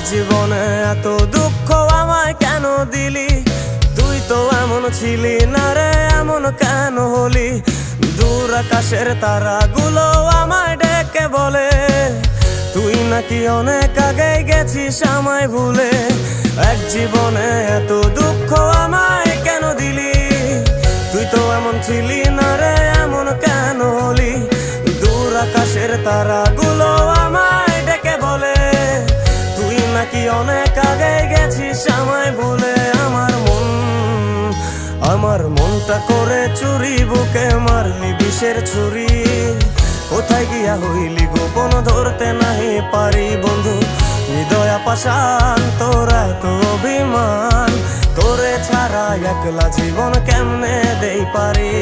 জীবনে এত দুঃখ আমায় কেন দিলি? তুই তো এমন ছিলি না রে, এমন কেন হলি? দূর আকাশের তারাগুলো আমায় ডেকে বলে তুই নাকি অনেক আগে গেছিস আমায় ভুলে। এক জীবনে এত দুঃখ আমায় কেন দিলি? তুই তো এমন ছিলি না রে, এমন কেন হলি? দূর আকাশের তারাগুলো আমায় ডেকে বলে তুই নাকি অনেক আগে গেছিস আমায় ভুলে। আমার মনটা করে চুরি, বুকে মারলি বিষের ছুরি। কোথায় গিয়া হইলি গোপন ধরতে নাহি পারি বন্ধু। হৃদয় পাষাণ তোর এত অভিমান, তোরে ছাড়া একলা জীবন কেমনে দেই পারি?